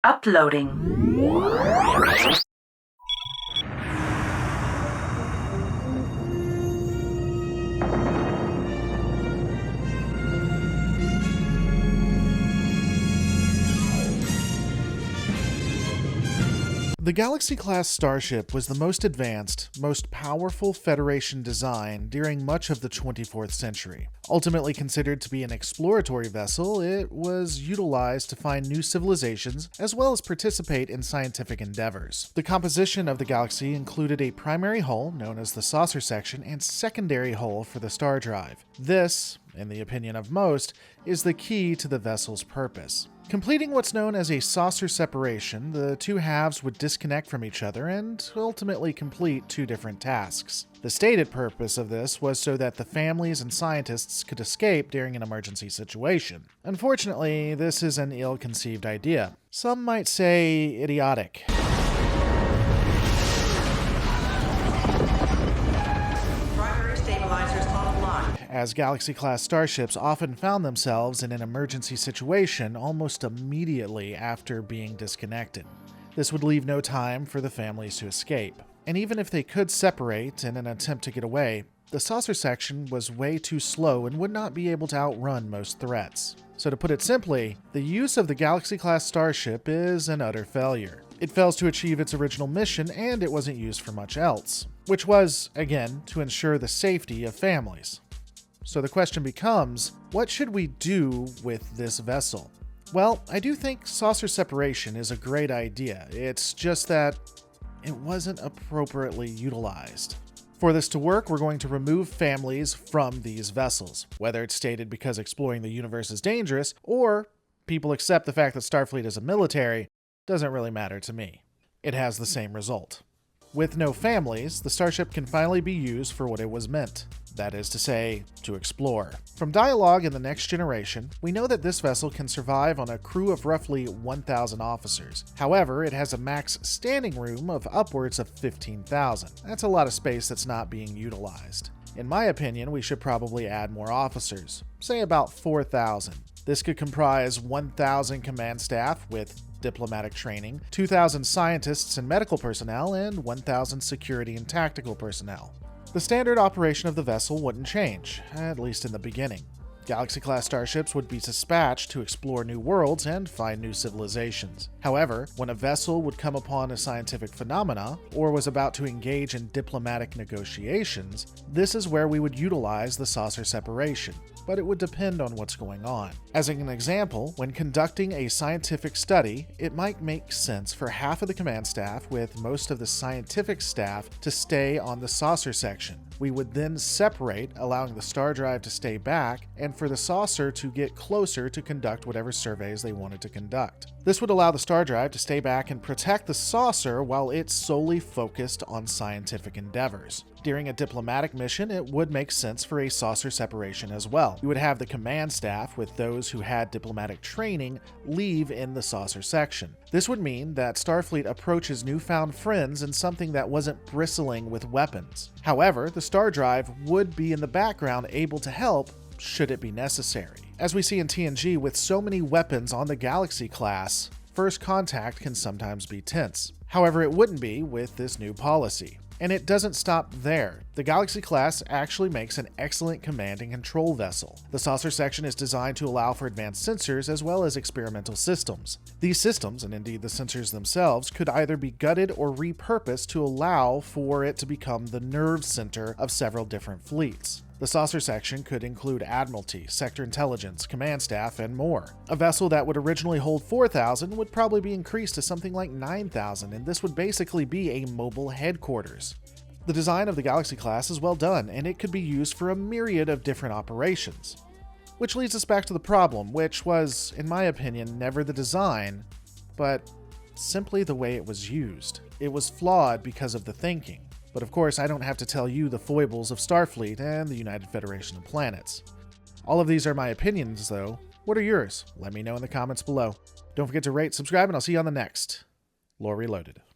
Uploading. The Galaxy-class starship was the most advanced, most powerful Federation design during much of the 24th century. Ultimately considered to be an exploratory vessel, it was utilized to find new civilizations as well as participate in scientific endeavors. The composition of the Galaxy included a primary hull, known as the saucer section, and secondary hull for the star drive. This, in the opinion of most, is the key to the vessel's purpose. Completing what's known as a saucer separation, the two halves would disconnect from each other and ultimately complete two different tasks. The stated purpose of this was so that the families and scientists could escape during an emergency situation. Unfortunately, this is an ill-conceived idea. Some might say idiotic. As Galaxy-class starships often found themselves in an emergency situation almost immediately after being disconnected. This would leave no time for the families to escape. And even if they could separate in an attempt to get away, the saucer section was way too slow and would not be able to outrun most threats. So to put it simply, the use of the Galaxy-class starship is an utter failure. It fails to achieve its original mission, and it wasn't used for much else, which was, again, to ensure the safety of families. So the question becomes, what should we do with this vessel? Well, I do think saucer separation is a great idea. It's just that it wasn't appropriately utilized. For this to work, we're going to remove families from these vessels, whether it's stated because exploring the universe is dangerous, or people accept the fact that Starfleet is a military, doesn't really matter to me. It has the same result. With no families, the starship can finally be used for what it was meant. That is to say, to explore. From dialogue in The Next Generation, we know that this vessel can survive on a crew of roughly 1,000 officers. However, it has a max standing room of upwards of 15,000. That's a lot of space that's not being utilized. In my opinion, we should probably add more officers, say about 4,000. This could comprise 1,000 command staff with diplomatic training, 2,000 scientists and medical personnel, and 1,000 security and tactical personnel. The standard operation of the vessel wouldn't change, at least in the beginning. Galaxy-class starships would be dispatched to explore new worlds and find new civilizations. However, when a vessel would come upon a scientific phenomena, or was about to engage in diplomatic negotiations, this is where we would utilize the saucer separation, but it would depend on what's going on. As an example, when conducting a scientific study, it might make sense for half of the command staff with most of the scientific staff to stay on the saucer section. We would then separate, allowing the star drive to stay back, and for the saucer to get closer to conduct whatever surveys they wanted to conduct. This would allow the star drive to stay back and protect the saucer while it's solely focused on scientific endeavors. During a diplomatic mission, it would make sense for a saucer separation as well. You would have the command staff, with those who had diplomatic training, leave in the saucer section. This would mean that Starfleet approaches newfound friends in something that wasn't bristling with weapons. However, the star drive would be in the background, able to help should it be necessary. As we see in TNG, with so many weapons on the Galaxy class, first contact can sometimes be tense. However, it wouldn't be with this new policy. And it doesn't stop there. The Galaxy class actually makes an excellent command and control vessel. The saucer section is designed to allow for advanced sensors as well as experimental systems. These systems, and indeed the sensors themselves, could either be gutted or repurposed to allow for it to become the nerve center of several different fleets. The saucer section could include Admiralty, Sector Intelligence, Command Staff, and more. A vessel that would originally hold 4,000 would probably be increased to something like 9,000, and this would basically be a mobile headquarters. The design of the Galaxy class is well done, and it could be used for a myriad of different operations. Which leads us back to the problem, which was, in my opinion, never the design, but simply the way it was used. It was flawed because of the thinking. But of course, I don't have to tell you the foibles of Starfleet and the United Federation of Planets. All of these are my opinions, though. What are yours? Let me know in the comments below. Don't forget to rate, subscribe, and I'll see you on the next Lore Reloaded.